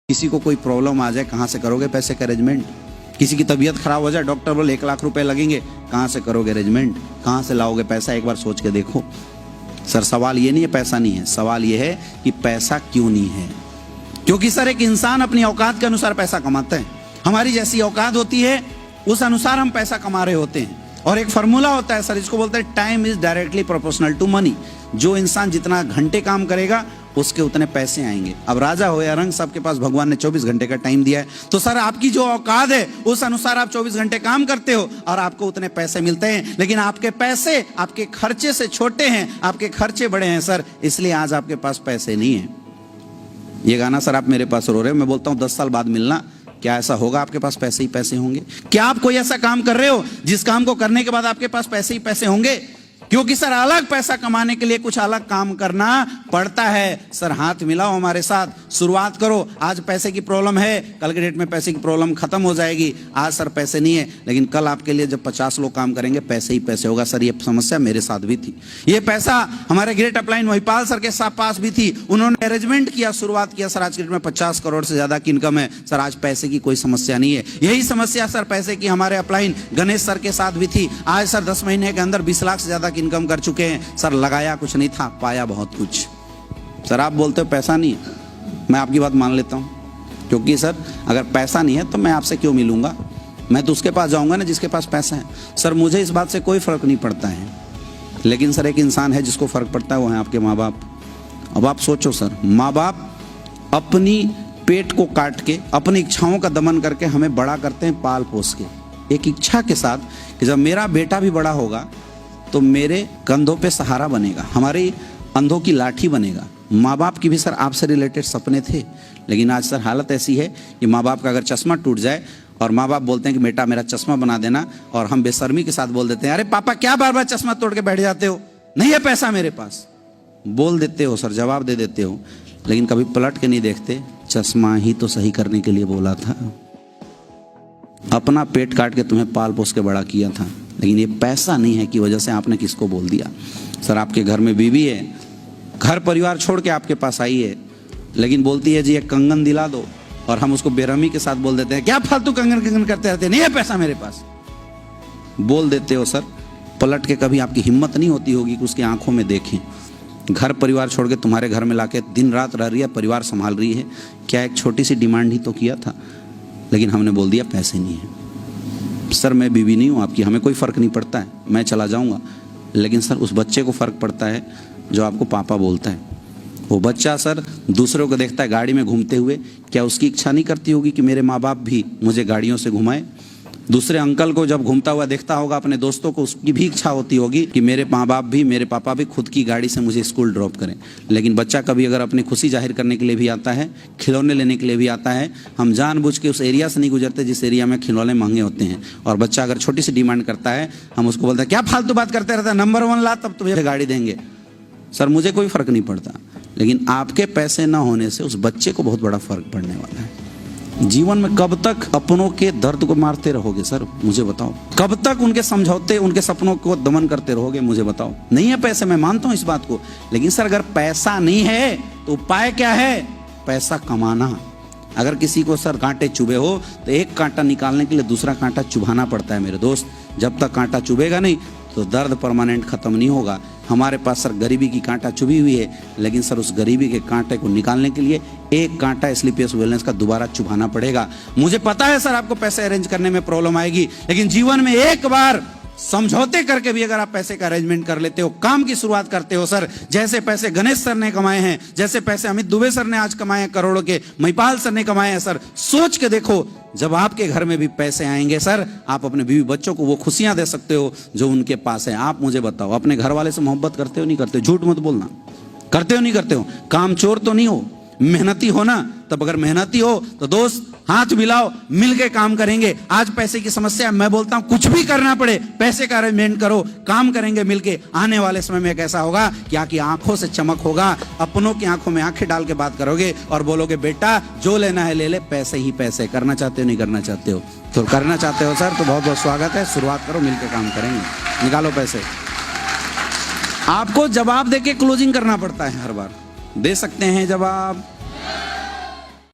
किसी को कोई प्रॉब्लम आ जाए, कहाँ से करोगे पैसे का अरेंजमेंट? किसी की तबीयत खराब हो जाए, डॉक्टर बोले 1 लाख रुपए लगेंगे, कहाँ से करोगे अरेंजमेंट? कहाँ से लाओगे पैसा? एक बार सोच के देखो। सर सवाल ये नहीं है पैसा नहीं है, सवाल ये है कि पैसा क्यों नहीं है। क्योंकि सर एक इंसान अपनी औकात के अनुसार पैसा कमाता है। हमारी जैसी औकात होती है उस अनुसार हम पैसा कमा रहे होते हैं। और एक फार्मूला होता है सर, इसको बोलते हैं time is directly proportional to money. जो इंसान जितना घंटे काम करेगा उसके उतने पैसे आएंगे। अब राजा हो या रंग, सबके पास भगवान ने 24 घंटे का टाइम दिया है। तो सर आपकी जो औकात है उस अनुसार आप 24 घंटे काम करते हो और आपको उतने पैसे मिलते हैं। लेकिन आपके पैसे आपके खर्चे से छोटे हैं, आपके खर्चे बड़े हैं सर, इसलिए आज आपके पास पैसे नहीं है। ये गाना सर आप मेरे पास रो रहे हो, मैं बोलता हूँ 10 साल बाद मिलना, क्या ऐसा होगा? आपके पास पैसे ही पैसे होंगे? क्या आप कोई ऐसा काम कर रहे हो जिस काम को करने के बाद आपके पास पैसे ही पैसे होंगे? क्योंकि सर अलग पैसा कमाने के लिए कुछ अलग काम करना पड़ता है। सर हाथ मिलाओ हमारे साथ, शुरुआत करो। आज पैसे की प्रॉब्लम है, कल के डेट में पैसे की प्रॉब्लम खत्म हो जाएगी। आज सर पैसे नहीं है, लेकिन कल आपके लिए जब 50 लोग काम करेंगे पैसे ही पैसे होगा। सर ये समस्या मेरे साथ भी थी। ये पैसा हमारे ग्रेट अपलाइन महिपाल सर के पास भी थी। उन्होंने अरेंजमेंट किया, शुरुआत किया। सर आज के डेट में 50 करोड़ से ज्यादा की इनकम है। सर आज पैसे की कोई समस्या नहीं है। यही समस्या सर पैसे की हमारे अपलाइन गणेश सर के साथ भी थी। आज सर 10 महीने के अंदर 20 लाख से ज्यादा इनकम कर चुके हैं। सर लगाया कुछ नहीं था, पाया बहुत कुछ। सर आप बोलते हो पैसा नहीं है, मैं आपकी बात मान लेता हूं। क्योंकि सर अगर पैसा नहीं है तो मैं आपसे क्यों मिलूंगा? मैं तो उसके पास जाऊंगा ना जिसके पास पैसा है। सर मुझे इस बात से कोई फर्क नहीं पड़ता है, लेकिन सर एक इंसान है जिसको फर्क पड़ता है, वो है आपके माँ बाप। अब आप सोचो सर, माँ बाप अपनी पेट को काट के, अपनी इच्छाओं का दमन करके हमें बड़ा करते हैं, पाल पोस के, एक इच्छा के साथ कि जब मेरा बेटा भी बड़ा होगा तो मेरे कंधों पे सहारा बनेगा, हमारे अंधों की लाठी बनेगा। माँ बाप की भी सर आपसे रिलेटेड सपने थे, लेकिन आज सर हालत ऐसी है कि माँ बाप का अगर चश्मा टूट जाए और माँ बाप बोलते हैं कि बेटा मेरा चश्मा बना देना, और हम बेशर्मी के साथ बोल देते हैं, अरे पापा क्या बार बार चश्मा तोड़ के बैठ जाते हो, नहीं है पैसा मेरे पास। बोल देते हो सर, जवाब दे देते हो, लेकिन कभी पलट के नहीं देखते, चश्मा ही तो सही करने के लिए बोला था, अपना पेट काट के तुम्हें पाल पोस के बड़ा किया था, लेकिन ये पैसा नहीं है की वजह से आपने किसको बोल दिया। सर आपके घर में बीवी है, घर परिवार छोड़ के आपके पास आई है, लेकिन बोलती है जी एक कंगन दिला दो, और हम उसको बेरहमी के साथ बोल देते हैं, क्या फालतू कंगन करते रहते, नहीं है पैसा मेरे पास। बोल देते हो सर, पलट के कभी आपकी हिम्मत नहीं होती होगी कि उसकी आंखों में देखें। घर परिवार छोड़ के तुम्हारे घर में लाके दिन रात रह रही है, परिवार संभाल रही है, क्या एक छोटी सी डिमांड ही तो किया था, लेकिन हमने बोल दिया पैसे नहीं है। सर मैं बीवी नहीं हूँ आपकी, हमें कोई फ़र्क नहीं पड़ता है, मैं चला जाऊँगा, लेकिन सर उस बच्चे को फ़र्क पड़ता है जो आपको पापा बोलता है। वो बच्चा सर दूसरों को देखता है गाड़ी में घूमते हुए, क्या उसकी इच्छा नहीं करती होगी कि मेरे माँ बाप भी मुझे गाड़ियों से घुमाए? दूसरे अंकल को जब घूमता हुआ देखता होगा अपने दोस्तों को, उसकी भी इच्छा होती होगी कि मेरे माँ बाप भी, मेरे पापा भी खुद की गाड़ी से मुझे स्कूल ड्रॉप करें। लेकिन बच्चा कभी अगर अपनी खुशी जाहिर करने के लिए भी आता है, खिलौने लेने के लिए भी आता है, हम जानबूझ के उस एरिया से नहीं गुजरते जिस एरिया में खिलौने महंगे होते हैं, और बच्चा अगर छोटी सी डिमांड करता है, हम उसको बोलते हैं क्या फालतू बात करते रहता है, नंबर 1 ला तब तुझे गाड़ी देंगे। सर मुझे कोई फ़र्क नहीं पड़ता, लेकिन आपके पैसे ना होने से उस बच्चे को बहुत बड़ा फ़र्क पड़ने वाला है। जीवन में कब तक अपनों के दर्द को मारते रहोगे सर, मुझे बताओ? कब तक उनके समझौते, उनके सपनों को दमन करते रहोगे, मुझे बताओ? नहीं है पैसे, मैं मानता हूं इस बात को, लेकिन सर अगर पैसा नहीं है तो उपाय क्या है? पैसा कमाना। अगर किसी को सर कांटे चुभे हो तो एक कांटा निकालने के लिए दूसरा कांटा चुभाना पड़ता है मेरे दोस्त। जब तक कांटा चुभेगा नहीं तो दर्द परमानेंट खत्म नहीं होगा। हमारे पास सर गरीबी की कांटा चुभी हुई है, लेकिन सर उस गरीबी के कांटे को निकालने के लिए एक कांटा स्लीपियस वेलनेस का दोबारा चुभाना पड़ेगा। मुझे पता है सर आपको पैसे अरेंज करने में प्रॉब्लम आएगी, लेकिन जीवन में एक बार समझौते करके भी अगर आप पैसे का अरेंजमेंट कर लेते हो, काम की शुरुआत करते हो सर, जैसे पैसे गणेश सर ने कमाए हैं, जैसे पैसे अमित दुबे सर ने आज कमाए हैं करोड़ों के, महिपाल सर ने कमाए हैं, सर सोच के देखो जब आपके घर में भी पैसे आएंगे सर, आप अपने बीवी बच्चों को वो खुशियां दे सकते हो जो उनके पास है। आप मुझे बताओ, अपने घर वाले से मोहब्बत करते हो नहीं करते? झूठ मत बोलना, करते हो नहीं करते हो? काम चोर तो नहीं हो, मेहनती हो ना? तब अगर मेहनती हो तो दोस्त हाथ मिलाओ, मिलके काम करेंगे। आज पैसे की समस्या, मैं बोलता हूं कुछ भी करना पड़े पैसे का अरेंजमेंट करो, काम करेंगे मिलके। आने वाले समय में कैसा होगा कि आपकी आंखों से चमक होगा, अपनों की आंखों में आंखें डाल के बात करोगे और बोलोगे बेटा जो लेना है ले ले, पैसे ही पैसे। करना चाहते हो नहीं करना चाहते हो? तो करना चाहते हो सर तो बहुत बहुत स्वागत है, शुरुआत करो, मिलकर काम करेंगे, निकालो पैसे। आपको जवाब देके क्लोजिंग करना पड़ता है, हर बार दे सकते हैं जवाब,